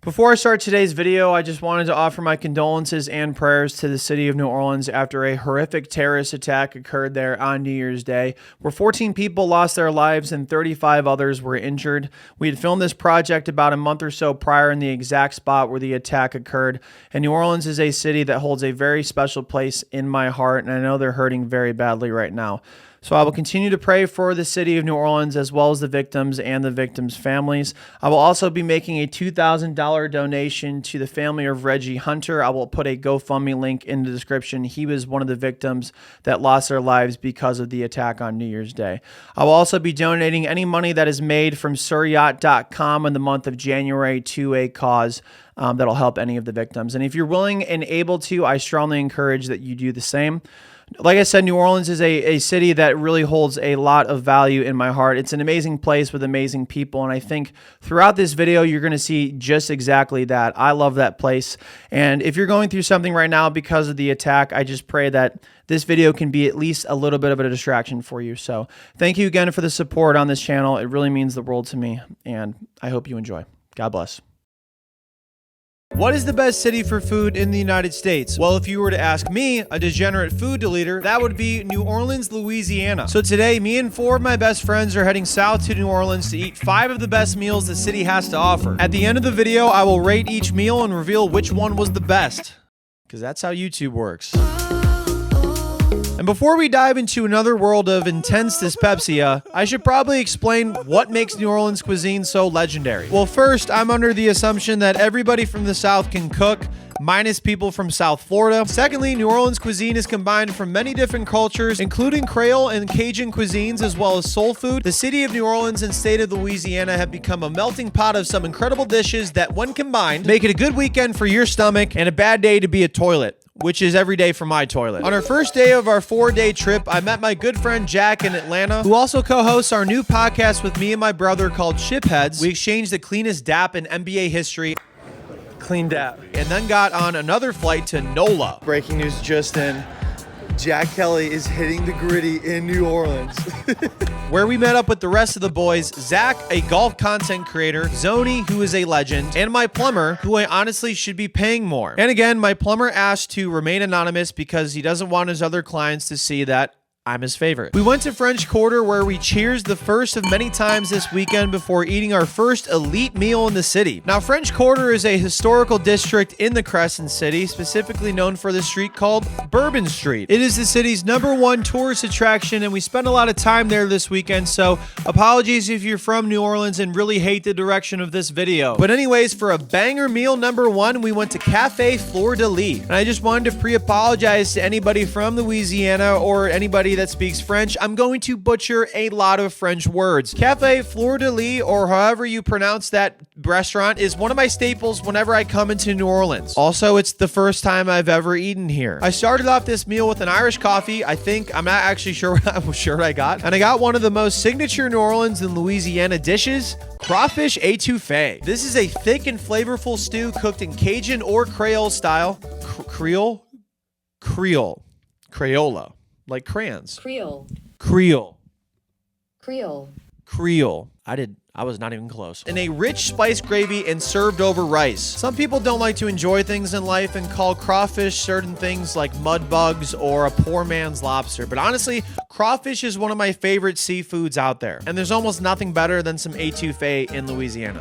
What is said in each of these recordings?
Before I start today's video, I just wanted to offer my condolences and prayers to the city of New Orleans after a horrific terrorist attack occurred there on New Year's Day, where 14 people lost their lives and 35 others were injured. We had filmed this project about a month or so prior in the exact spot where the attack occurred, and New Orleans is a city that holds a very special place in my heart, and I know they're hurting very badly right now. So I will continue to pray for the city of New Orleans as well as the victims and the victims' families. I will also be making a $2,000 donation to the family of Reggie Hunter. I will put a GoFundMe link in the description. He was one of the victims that lost their lives because of the attack on New Year's Day. I will also be donating any money that is made from suryacht.com in the month of January to a cause that'll help any of the victims. And if you're willing and able to, I strongly encourage that you do the same. Like I said, New Orleans is a city that really holds a lot of value in my heart. It's an amazing place with amazing people, and I think throughout this video, you're going to see just exactly that. I love that place, and if you're going through something right now because of the attack, I just pray that this video can be at least a little bit of a distraction for you. So thank you again for the support on this channel. It really means the world to me, and I hope you enjoy. God bless. What is the best city for food in the United States? Well, if you were to ask me, a degenerate food deleter, that would be New Orleans, Louisiana. So today, me and 4 of my best friends are heading south to New Orleans to eat 5 of the best meals the city has to offer. At the end of the video, I will rate each meal and reveal which one was the best, because that's how YouTube works. And before we dive into another world of intense dyspepsia, I should probably explain what makes New Orleans cuisine so legendary. Well, first, I'm under the assumption that everybody from the South can cook, minus people from South Florida. Secondly, New Orleans cuisine is combined from many different cultures, including Creole and Cajun cuisines, as well as soul food. The city of New Orleans and state of Louisiana have become a melting pot of some incredible dishes that, when combined, make it a good weekend for your stomach and a bad day to be a toilet, which is every day for my toilet. On our first day of our 4-day trip, I met my good friend Jack in Atlanta, who also co-hosts our new podcast with me and my brother called Shipheads. We exchanged the cleanest dap in NBA history. Clean dap. And then got on another flight to NOLA. Breaking news just in. Jack Kelly is hitting the gritty in New Orleans. Where we met up with the rest of the boys, Zach, a golf content creator, Zoni, who is a legend, and my plumber, who I honestly should be paying more. And again, my plumber asked to remain anonymous because he doesn't want his other clients to see that I'm his favorite. We went to French Quarter where we cheersed the first of many times this weekend before eating our first elite meal in the city. Now, French Quarter is a historical district in the Crescent City, specifically known for the street called Bourbon Street. It is the city's #1 tourist attraction, and we spent a lot of time there this weekend, so apologies if you're from New Orleans and really hate the direction of this video. But anyways, for a banger meal #1, we went to Cafe Fleur de Lis, and I just wanted to pre-apologize to anybody from Louisiana or anybody that speaks French. I'm going to butcher a lot of French words. Cafe Fleur de Lis, or however you pronounce that restaurant, is one of my staples whenever I come into New Orleans. Also, it's the first time I've ever eaten here. I started off this meal with an Irish coffee. I'm not actually sure what I got. And I got one of the most signature New Orleans and Louisiana dishes, Crawfish étouffée. This is a thick and flavorful stew cooked in Cajun or Creole style. Crayola. Like crayons. Creole. I was not even close. In a rich spice gravy and served over rice. Some people don't like to enjoy things in life and call crawfish certain things like mud bugs or a poor man's lobster. But honestly, crawfish is one of my favorite seafoods out there. And there's almost nothing better than some étouffée in Louisiana.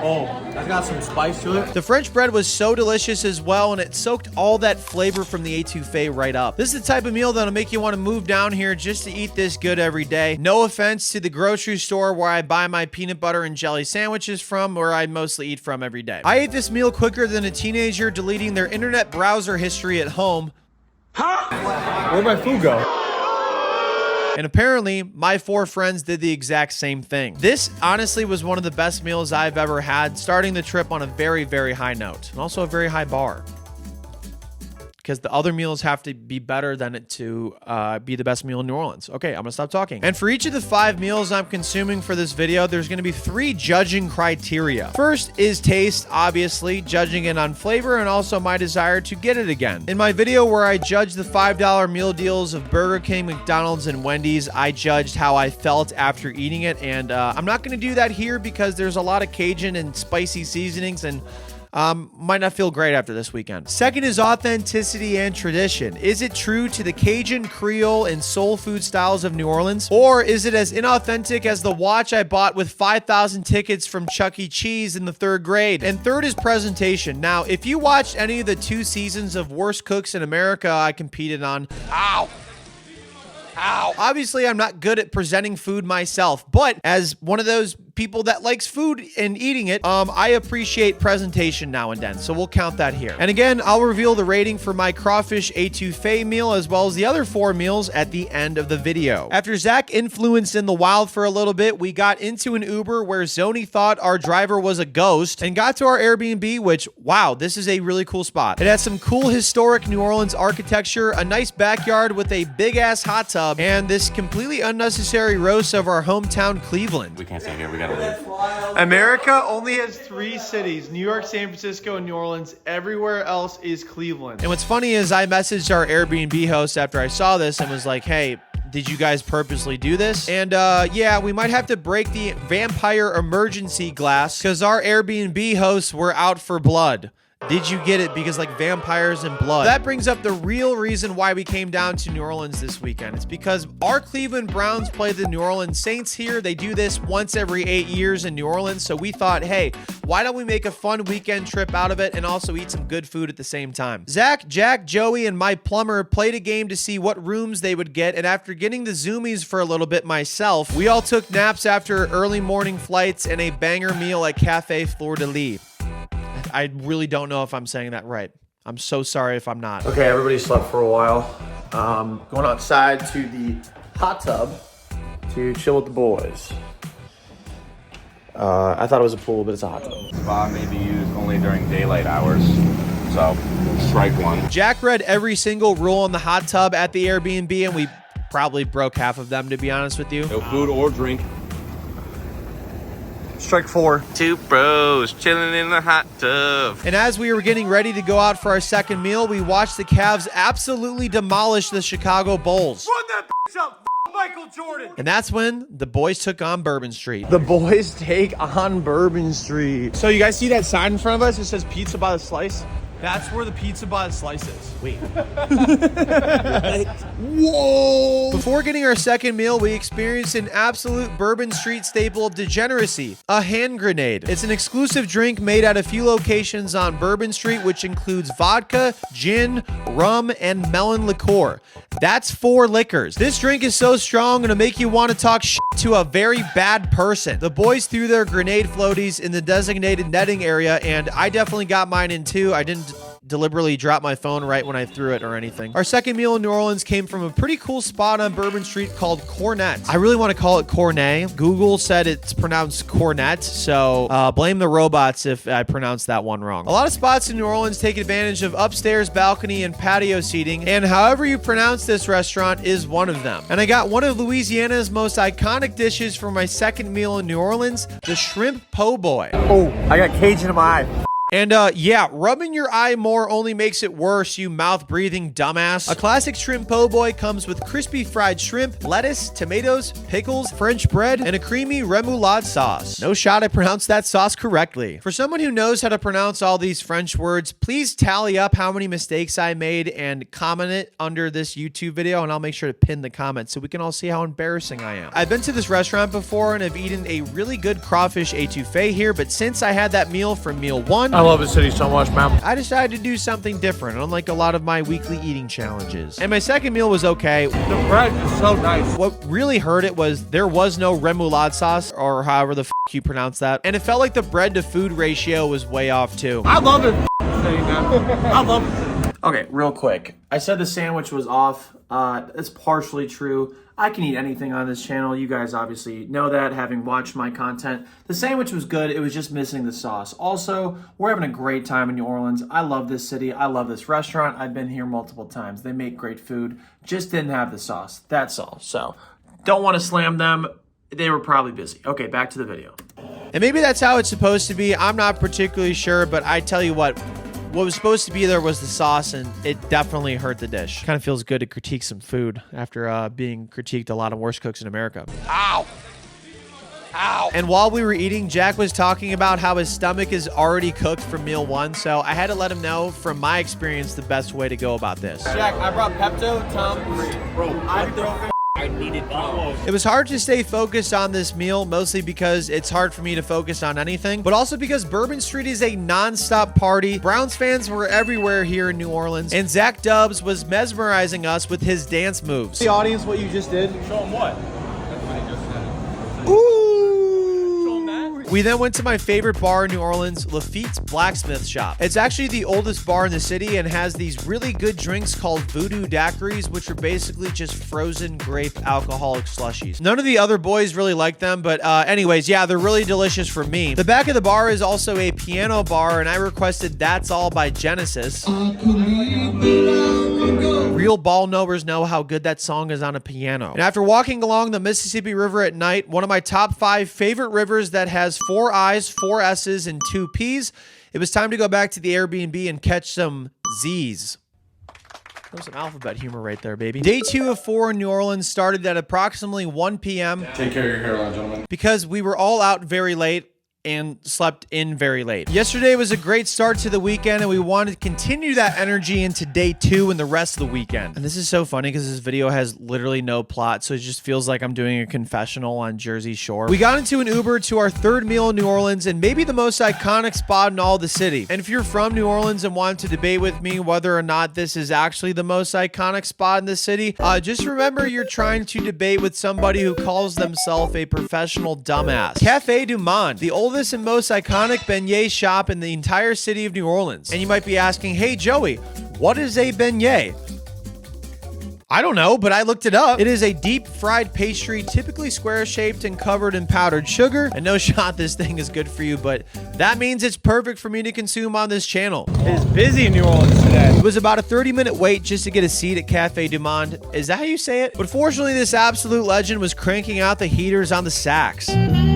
Oh, that's got some spice to it. The French bread was so delicious as well, and it soaked all that flavor from the étouffée right up. This is the type of meal that'll make you want to move down here just to eat this good every day. No offense to the grocery store where I buy my peanut butter and jelly sandwiches from, where I mostly eat from every day. I ate this meal quicker than a teenager deleting their internet browser history at home. Huh? Where'd my food go? And apparently, my 4 friends did the exact same thing. This honestly was one of the best meals I've ever had, starting the trip on a very, very high note, and also a very high bar. because the other meals have to be better than it to be the best meal in New Orleans. Okay, I'm gonna stop talking. And for each of the 5 meals I'm consuming for this video, there's gonna be 3 judging criteria. First is taste, obviously, judging it on flavor and also my desire to get it again. In my video where I judged the $5 meal deals of Burger King, McDonald's, and Wendy's, I judged how I felt after eating it, and I'm not gonna do that here because there's a lot of Cajun and spicy seasonings and might not feel great after this weekend. Second is authenticity and tradition. Is it true to the Cajun, Creole, and soul food styles of New Orleans? Or is it as inauthentic as the watch I bought with 5,000 tickets from Chuck E. Cheese in the 3rd grade? And third is presentation. Now, if you watched any of the 2 seasons of Worst Cooks in America I competed on, ow! Obviously, I'm not good at presenting food myself, but as one of those people that likes food and eating it, I appreciate presentation now and then, so we'll count that here. And again, I'll reveal the rating for my crawfish étouffée meal as well as the other 4 meals at the end of the video. After Zach influenced in the wild for a little bit, we got into an Uber where Zoni thought our driver was a ghost and got to our Airbnb, which, wow, this is a really cool spot. It has some cool historic New Orleans architecture, a nice backyard with a big-ass hot tub, and this completely unnecessary roast of our hometown Cleveland. We can't stay here, we gotta leave. America only has 3 cities, New York, San Francisco, and New Orleans. Everywhere else is Cleveland. And what's funny is I messaged our Airbnb host after I saw this and was like, hey, did you guys purposely do this? And yeah, we might have to break the vampire emergency glass because our Airbnb hosts were out for blood. Did you get it? Because like vampires and blood. That brings up the real reason why we came down to New Orleans this weekend. It's because our Cleveland Browns play the New Orleans Saints here. They do this once every 8 years in New Orleans. So we thought, hey, why don't we make a fun weekend trip out of it and also eat some good food at the same time? Zach, Jack, Joey, and my plumber played a game to see what rooms they would get. And after getting the zoomies for a little bit myself, we all took naps after early morning flights and a banger meal at Cafe Fleur de Lis. I really don't know if I'm saying that right. I'm so sorry if I'm not. Okay, everybody slept for a while. Going outside to the hot tub to chill with the boys. I thought it was a pool, but it's a hot tub. Spa may be used only during daylight hours, so strike 1. Jack read every single rule on the hot tub at the Airbnb, and we probably broke half of them, to be honest with you. No food or drink. Strike 4. 2 bros chilling in the hot tub. And as we were getting ready to go out for our second meal, we watched the Cavs absolutely demolish the Chicago Bulls. Run that bitch up, Michael Jordan. And that's when the boys took on Bourbon Street. The boys take on Bourbon Street. So you guys see that sign in front of us? It says pizza by the slice. That's where the pizza by the slice is. Wait. Whoa! Before getting our second meal, we experienced an absolute Bourbon Street staple of degeneracy, a hand grenade. It's an exclusive drink made at a few locations on Bourbon Street, which includes vodka, gin, rum, and melon liqueur. That's 4 liquors. This drink is so strong, it'll make you want to talk shit to a very bad person. The boys threw their grenade floaties in the designated netting area, and I definitely got mine in too. I didn't deliberately drop my phone right when I threw it or anything. Our second meal in New Orleans came from a pretty cool spot on Bourbon Street called Cornet. I really want to call it Cornet. Google said it's pronounced Cornet, so blame the robots if I pronounced that one wrong. A lot of spots in New Orleans take advantage of upstairs balcony and patio seating, and however you pronounce this restaurant is one of them. And I got one of Louisiana's most iconic dishes for my second meal in New Orleans, the shrimp po' boy. Oh, I got Cajun in my eye. And yeah, rubbing your eye more only makes it worse, you mouth-breathing dumbass. A classic shrimp po' boy comes with crispy fried shrimp, lettuce, tomatoes, pickles, French bread, and a creamy remoulade sauce. No shot I pronounced that sauce correctly. For someone who knows how to pronounce all these French words, please tally up how many mistakes I made and comment it under this YouTube video, and I'll make sure to pin the comment so we can all see how embarrassing I am. I've been to this restaurant before and have eaten a really good crawfish étouffée here, but since I had that meal from meal 1, I love this city so much, man. I decided to do something different, unlike a lot of my weekly eating challenges. And my second meal was okay. The bread is so nice. What really hurt it was there was no remoulade sauce, or however the you pronounce that. And it felt like the bread to food ratio was way off too. I love it, city, man. I love it. Okay, real quick. I said the sandwich was off. It's partially true. I can eat anything on this channel. You guys obviously know that, having watched my content. The sandwich was good. It was just missing the sauce. Also, we're having a great time in New Orleans. I love this city. I love this restaurant. I've been here multiple times. They make great food. Just didn't have the sauce. That's all. So, don't want to slam them. They were probably busy. Okay, back to the video. And maybe that's how it's supposed to be. I'm not particularly sure, but I tell you what was supposed to be there was the sauce, and it definitely hurt the dish. Kind of feels good to critique some food after being critiqued a lot of worst cooks in America. Ow! Ow! And while we were eating, Jack was talking about how his stomach is already cooked for meal one, so I had to let him know, from my experience, the best way to go about this. Jack, I brought Pepto, Bro, I needed Gumbo. It was hard to stay focused on this meal, mostly because it's hard for me to focus on anything, but also because Bourbon Street is a non-stop party. Browns fans were everywhere here in New Orleans, and Zach Dubs was mesmerizing us with his dance moves. The audience, what you just did? Show them what? Ooh! that? We then went to my favorite bar in New Orleans, Lafitte's Blacksmith Shop. It's actually the oldest bar in the city and has these really good drinks called Voodoo Daiquiris, which are basically just frozen grape alcoholic slushies. None of the other boys really like them, but anyways, yeah, they're really delicious for me. The back of the bar is also a piano bar, and I requested That's All by Genesis. Real ball knowers know how good that song is on a piano. And after walking along the Mississippi River at night, one of my top 5 favorite rivers that has 4 I's, 4 S's, and 2 P's, it was time to go back to the Airbnb and catch some Z's. There's some alphabet humor right there, baby. Day 2 of 4 in New Orleans started at approximately 1 p.m. Take care of your hairline, gentlemen. because we were all out very late and slept in very late. Yesterday was a great start to the weekend, and we wanted to continue that energy into day 2 and the rest of the weekend. And this is so funny because this video has literally no plot, so it just feels like I'm doing a confessional on Jersey Shore. We got into an Uber to our 3rd meal in New Orleans, and maybe the most iconic spot in all the city. And if you're from New Orleans and want to debate with me whether or not this is actually the most iconic spot in the city, just remember you're trying to debate with somebody who calls themselves a professional dumbass. Café du Monde, the oldest and most iconic beignet shop in the entire city of New Orleans. And you might be asking, hey Joey, what is a beignet? I don't know, but I looked it up. It is a deep fried pastry, typically square shaped and covered in powdered sugar. And no shot this thing is good for you, but that means it's perfect for me to consume on this channel. It is busy in New Orleans today. It was about a 30-minute wait just to get a seat at Café du Monde. Is that how you say it? But fortunately, this absolute legend was cranking out the heaters on the sax.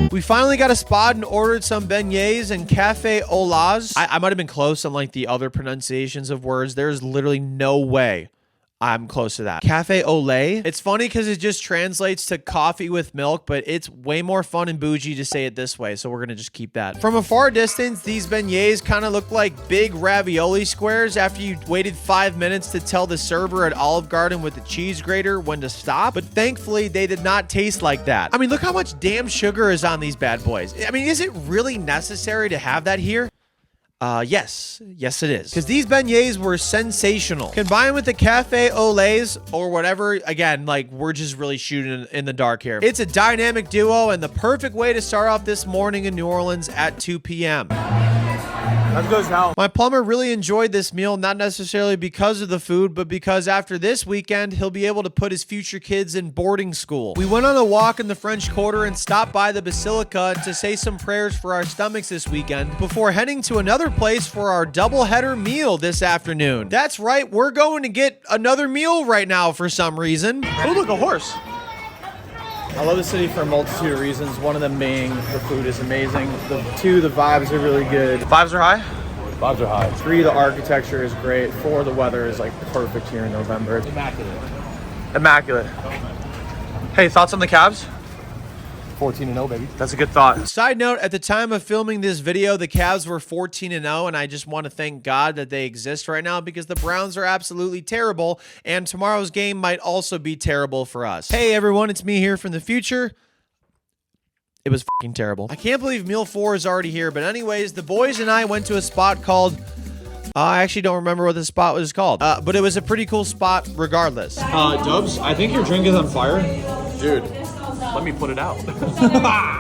We finally got a spot and ordered some beignets and Café au lait. I might have been close on like the other pronunciations of words. There's literally no way I'm close to that. Café au lait. It's funny because it just translates to coffee with milk, but it's way more fun and bougie to say it this way, so we're gonna just keep that. From a far distance, these beignets kind of look like big ravioli squares after you waited 5 minutes to tell the server at Olive Garden with the cheese grater when to stop, but thankfully they did not taste like that. I mean, look how much damn sugar is on these bad boys. I mean, is it really necessary to have that here? Yes it is. Because these beignets were sensational. Combined with the Café au lait or whatever, again, like we're just really shooting in the dark here. It's a dynamic duo and the perfect way to start off this morning in New Orleans at 2 p.m. Let's go now. My plumber really enjoyed this meal, not necessarily because of the food, but because after this weekend, he'll be able to put his future kids in boarding school. We went on a walk in the French Quarter and stopped by the Basilica to say some prayers for our stomachs this weekend before heading to another place for our double-header meal this afternoon. That's right, we're going to get another meal right now for some reason. Oh, look, a horse. I love the city for a multitude of reasons. One of them being the food is amazing. The vibes are really good. Vibes are high? Vibes are high. 3, the architecture is great. 4, the weather is like perfect here in November. Immaculate. Hey, thoughts on the Cavs? 14-0, baby. That's a good thought. Side note, at the time of filming this video, the Cavs were 14-0, and I just want to thank God that they exist right now because the Browns are absolutely terrible, and tomorrow's game might also be terrible for us. Hey everyone, it's me here from the future. It was fucking terrible. I can't believe meal 4 is already here, but anyways, the boys and I went to a spot called... I actually don't remember what the spot was called, but it was a pretty cool spot regardless. Dubs, I think your drink is on fire. Dude, Let me put it out.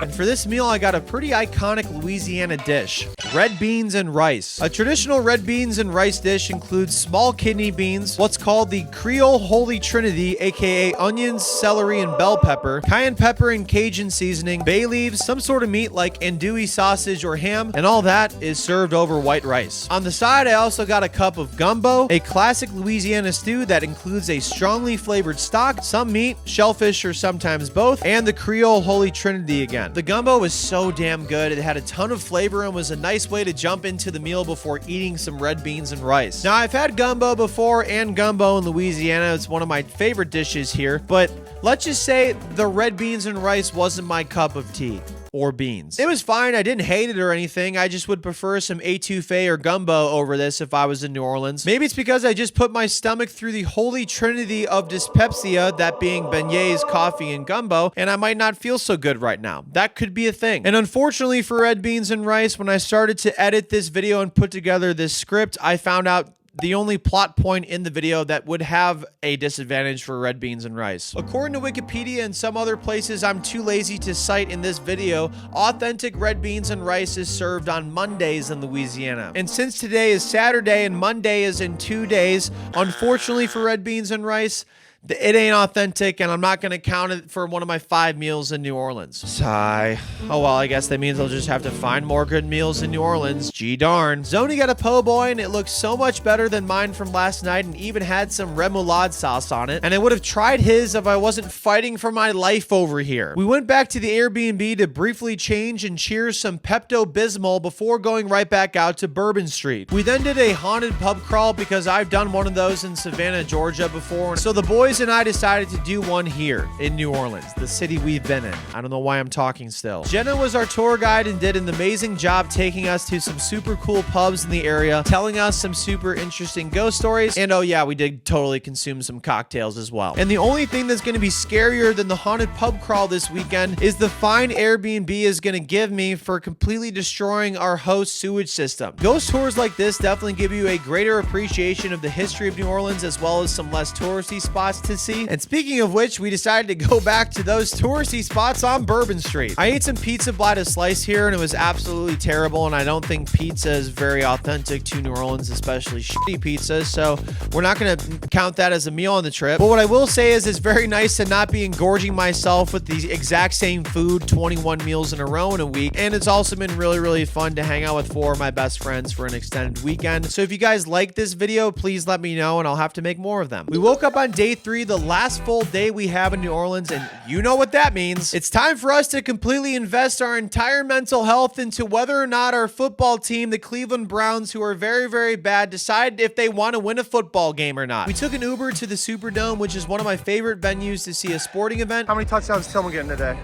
And for this meal, I got a pretty iconic Louisiana dish, red beans and rice. A traditional red beans and rice dish includes small kidney beans, what's called the Creole Holy Trinity, aka onions, celery, and bell pepper, cayenne pepper and Cajun seasoning, bay leaves, some sort of meat like andouille sausage or ham, and all that is served over white rice. On the side, I also got a cup of gumbo, a classic Louisiana stew that includes a strongly flavored stock, some meat, shellfish, or sometimes both, and the Creole Holy Trinity again. The gumbo was so damn good. It had a ton of flavor and was a nice way to jump into the meal before eating some red beans and rice. Now, I've had gumbo before, and gumbo in Louisiana. It's one of my favorite dishes here, but let's just say the red beans and rice wasn't my cup of tea. Or beans. It was fine. I didn't hate it or anything. I just would prefer some étouffée or gumbo over this if I was in New Orleans. Maybe it's because I just put my stomach through the holy trinity of dyspepsia, that being beignets, coffee, and gumbo, and I might not feel so good right now. That could be a thing. And unfortunately for red beans and rice, when I started to edit this video and put together this script, I found out the only plot point in the video that would have a disadvantage for red beans and rice. According to Wikipedia and some other places I'm too lazy to cite in this video, authentic red beans and rice is served on Mondays in Louisiana. And since today is Saturday and Monday is in 2 days, unfortunately for red beans and rice, it ain't authentic, and I'm not going to count it for one of my 5 meals in New Orleans. Sigh. Oh, well, I guess that means I'll just have to find more good meals in New Orleans. Gee darn. Zoni got a po' boy, and it looks so much better than mine from last night, and even had some remoulade sauce on it. And I would have tried his if I wasn't fighting for my life over here. We went back to the Airbnb to briefly change and cheers some Pepto-Bismol before going right back out to Bourbon Street. We then did a haunted pub crawl because I've done one of those in Savannah, Georgia before. So the boys and I decided to do one here in New Orleans, the city we've been in. I don't know why I'm talking still. Jenna was our tour guide and did an amazing job taking us to some super cool pubs in the area, telling us some super interesting ghost stories, and oh yeah, we did totally consume some cocktails as well. And the only thing that's going to be scarier than the haunted pub crawl this weekend is the fine Airbnb is going to give me for completely destroying our host sewage system. Ghost tours like this definitely give you a greater appreciation of the history of New Orleans, as well as some less touristy spots to see. And speaking of which, we decided to go back to those touristy spots on Bourbon Street. I ate some pizza by the slice here, and it was absolutely terrible, and I don't think pizza is very authentic to New Orleans, especially shitty pizza, so we're not going to count that as a meal on the trip. But what I will say is it's very nice to not be engorging myself with the exact same food 21 meals in a row in a week, and it's also been really, really fun to hang out with 4 of my best friends for an extended weekend. So if you guys like this video, please let me know, and I'll have to make more of them. We woke up on day 3, the last full day we have in New Orleans, and you know what that means. It's time for us to completely invest our entire mental health into whether or not our football team, the Cleveland Browns, who are very, very bad, decide if they want to win a football game or not. We took an Uber to the Superdome, which is one of my favorite venues to see a sporting event. How many touchdowns is Tillman getting today?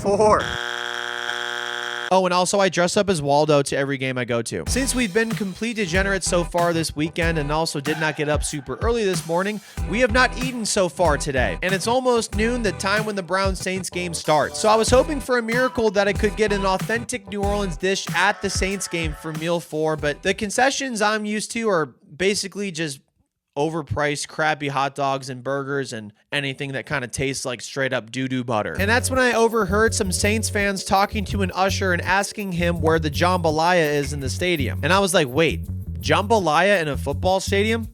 4. Oh, and also I dress up as Waldo to every game I go to. Since we've been complete degenerates so far this weekend and also did not get up super early this morning, we have not eaten so far today. And it's almost noon, the time when the Bourbon Saints game starts. So I was hoping for a miracle that I could get an authentic New Orleans dish at the Saints game for meal 4, but the concessions I'm used to are basically just overpriced crappy hot dogs and burgers and anything that kind of tastes like straight up doo-doo butter. And that's when I overheard some Saints fans talking to an usher and asking him where the Jambalaya is in the stadium. And I was like, wait, Jambalaya in a football stadium?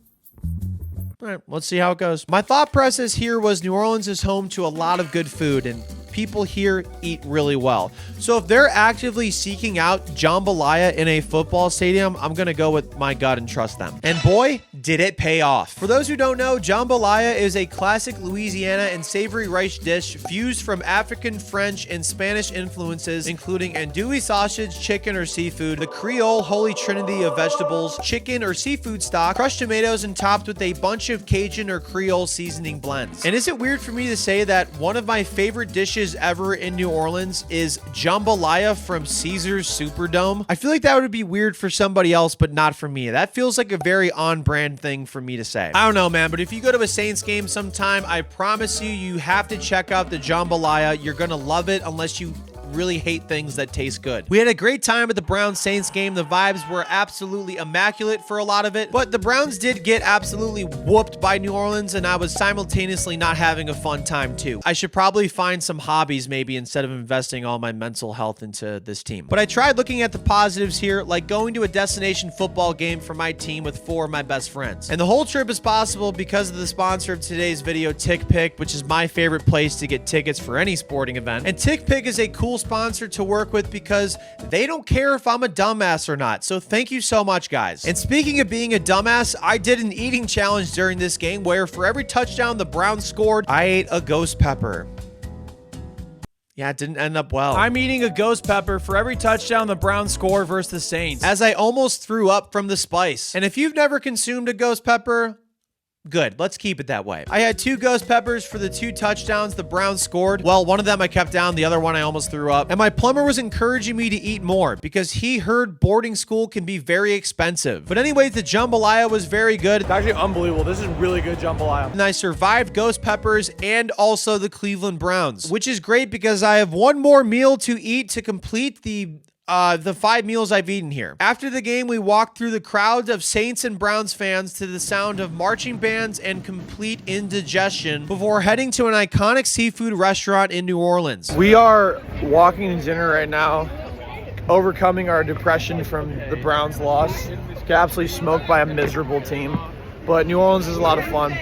All right, let's see how it goes. My thought process here was New Orleans is home to a lot of good food, and people here eat really well. So if they're actively seeking out jambalaya in a football stadium, I'm going to go with my gut and trust them. And boy, did it pay off. For those who don't know, jambalaya is a classic Louisiana and savory rice dish fused from African, French, and Spanish influences, including andouille sausage, chicken or seafood, the Creole holy trinity of vegetables, chicken or seafood stock, crushed tomatoes, and topped with a bunch of Cajun or Creole seasoning blends. And is it weird for me to say that one of my favorite dishes ever in New Orleans is jambalaya from Caesar's Superdome? I feel like that would be weird for somebody else, but not for me. That feels like a very on-brand thing for me to say. I don't know, man, but if you go to a Saints game sometime, I promise you, you have to check out the jambalaya. You're gonna love it unless you really hate things that taste good. We had a great time at the Browns Saints game. The vibes were absolutely immaculate for a lot of it, but the Browns did get absolutely whooped by New Orleans, and I was simultaneously not having a fun time too. I should probably find some hobbies maybe instead of investing all my mental health into this team. But I tried looking at the positives here, like going to a destination football game for my team with 4 of my best friends. And the whole trip is possible because of the sponsor of today's video, TickPick, which is my favorite place to get tickets for any sporting event. And TickPick is a cool sponsor to work with because they don't care if I'm a dumbass or not. So thank you so much, guys. And speaking of being a dumbass, I did an eating challenge during this game where for every touchdown the Browns scored, I ate a ghost pepper. Yeah, it didn't end up well. I'm eating a ghost pepper for every touchdown the Browns score versus the Saints. As I almost threw up from the spice. And if you've never consumed a ghost pepper, good. Let's keep it that way. I had 2 ghost peppers for the 2 touchdowns the Browns scored. Well, one of them I kept down, the other one I almost threw up. And my plumber was encouraging me to eat more because he heard boarding school can be very expensive. But anyway, the jambalaya was very good. It's actually unbelievable. This is really good jambalaya. And I survived ghost peppers and also the Cleveland Browns, which is great because I have one more meal to eat to complete the 5 meals I've eaten here. After the game, we walked through the crowd of Saints and Browns fans to the sound of marching bands and complete indigestion before heading to an iconic seafood restaurant in New Orleans. We are walking to dinner right now, overcoming our depression from the Browns loss. Got absolutely smoked by a miserable team. But New Orleans is a lot of fun.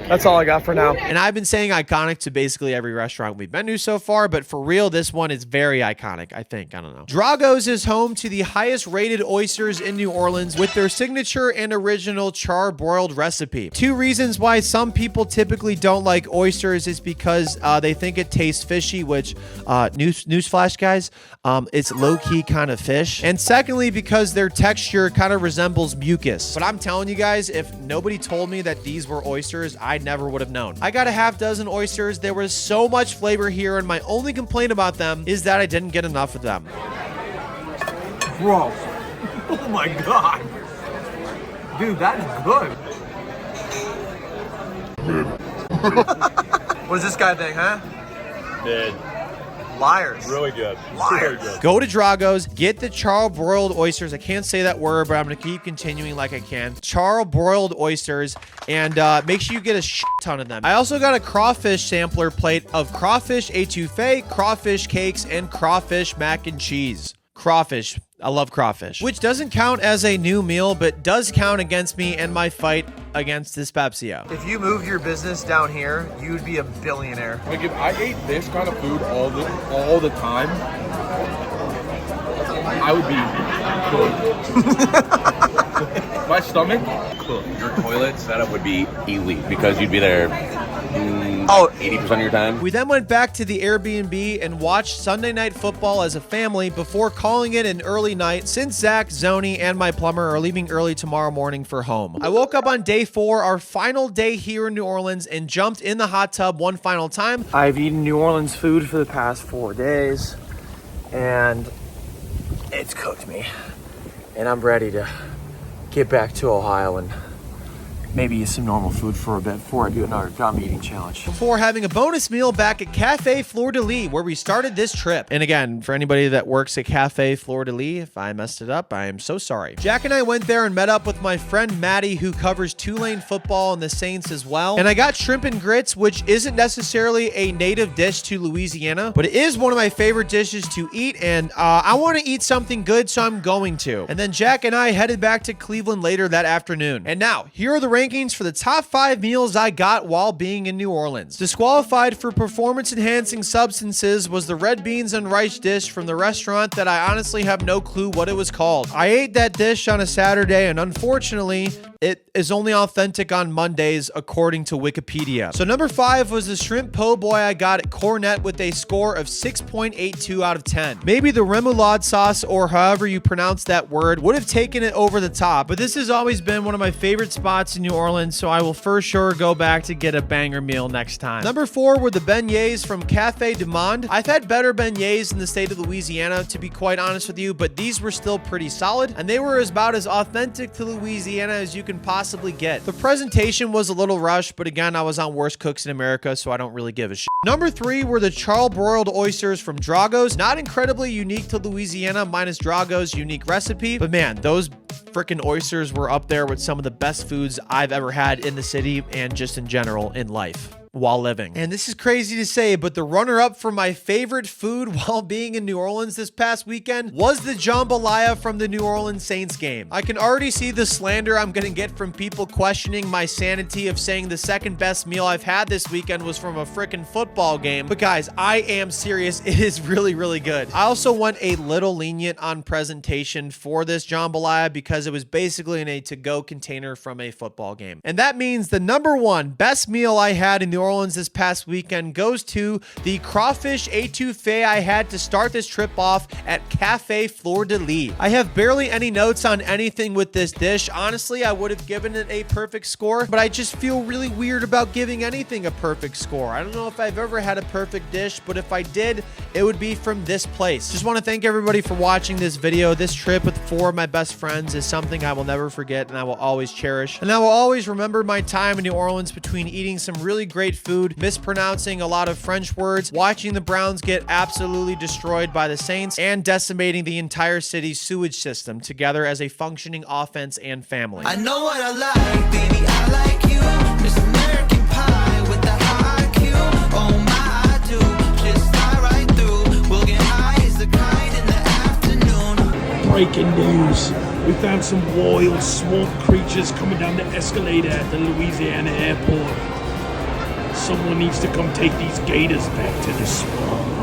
That's all I got for now. And I've been saying iconic to basically every restaurant we've been to so far, but for real, this one is very iconic, I think. I don't know. Drago's is home to the highest rated oysters in New Orleans with their signature and original charbroiled recipe. 2 reasons why some people typically don't like oysters is because they think it tastes fishy, which, newsflash, guys, it's low-key kind of fish. And secondly, because their texture kind of resembles mucus. But I'm telling you guys, if nobody told me that these were oysters, I never would have known. I got a half dozen oysters. There was so much flavor here, and my only complaint about them is that I didn't get enough of them. Bro. Oh my God. Dude, that is good. What does this guy think, huh? Mid. Liars. Really good. Liars. Really good. Go to Drago's, get the charbroiled oysters. I can't say that word, but I'm going to keep continuing like I can. Charbroiled oysters, and make sure you get a shit ton of them. I also got a crawfish sampler plate of crawfish étouffée, crawfish cakes, and crawfish mac and cheese. Crawfish. I love crawfish. Which doesn't count as a new meal, but does count against me and my fight against dyspepsia. If you moved your business down here, you would be a billionaire. Like if I ate this kind of food all the time, I would be cooked. My stomach cooked. Your toilet setup would be elite because you'd be there 80% of your time. We then went back to the Airbnb and watched Sunday Night Football as a family before calling it an early night since Zach, Zoni, and my plumber are leaving early tomorrow morning for home. I woke up on day 4, our final day here in New Orleans, and jumped in the hot tub one final time. I've eaten New Orleans food for the past 4 days, and it's cooked me. And I'm ready to get back to Ohio and maybe eat some normal food for a bit before I do another gum eating challenge. Before having a bonus meal back at Cafe Fleur de Lis, where we started this trip. And again, for anybody that works at Cafe Fleur de Lis, if I messed it up, I am so sorry. Jack and I went there and met up with my friend Maddie, who covers Tulane football and the Saints as well. And I got shrimp and grits, which isn't necessarily a native dish to Louisiana, but it is one of my favorite dishes to eat. And I want to eat something good, so I'm going to. And then Jack and I headed back to Cleveland later that afternoon. And now, here are the rankings for the top 5 meals I got while being in New Orleans. Disqualified for performance-enhancing substances was the red beans and rice dish from the restaurant that I honestly have no clue what it was called. I ate that dish on a Saturday, and unfortunately, it is only authentic on Mondays, according to Wikipedia. So number 5 was the shrimp po' boy I got at Cornet with a score of 6.82 out of 10. Maybe the remoulade sauce, or however you pronounce that word, would have taken it over the top, but this has always been one of my favorite spots in New New Orleans, so I will for sure go back to get a banger meal next time. Number 4 were the beignets from Cafe du Monde. I've had better beignets in the state of Louisiana, to be quite honest with you, but these were still pretty solid, and they were about as authentic to Louisiana as you can possibly get. The presentation was a little rushed, but again, I was on Worst Cooks in America, so I don't really give a shit. Number 3 were the Charbroiled oysters from Drago's. Not incredibly unique to Louisiana, minus Drago's unique recipe, but man, those freaking oysters were up there with some of the best foods I've ever had in the city and just in general in life while living. And this is crazy to say, but the runner-up for my favorite food while being in New Orleans this past weekend was the Jambalaya from the New Orleans Saints game. I can already see the slander I'm gonna get from people questioning my sanity of saying the second best meal I've had this weekend was from a freaking football game. But guys, I am serious. It is really, really good. I also went a little lenient on presentation for this Jambalaya because it was basically in a to-go container from a football game. And that means the number 1 best meal I had in New Orleans this past weekend goes to the Crawfish étouffée I had to start this trip off at Cafe Fleur de Lis. I have barely any notes on anything with this dish. Honestly, I would have given it a perfect score, but I just feel really weird about giving anything a perfect score. I don't know if I've ever had a perfect dish, but if I did, it would be from this place. Just want to thank everybody for watching this video. This trip with 4 of my best friends is something I will never forget and I will always cherish. And I will always remember my time in New Orleans between eating some really great food, mispronouncing a lot of French words, watching the Browns get absolutely destroyed by the Saints, and decimating the entire city's sewage system together as a functioning offense and family. I know what I like, baby, I like you. Miss American Pie with the high Q. Oh my, I do. Just fly right through. We'll get high as a kite in the afternoon. Breaking news. We found some wild swamp creatures coming down the escalator at the Louisiana airport. Someone needs to come take these gators back to the swamp.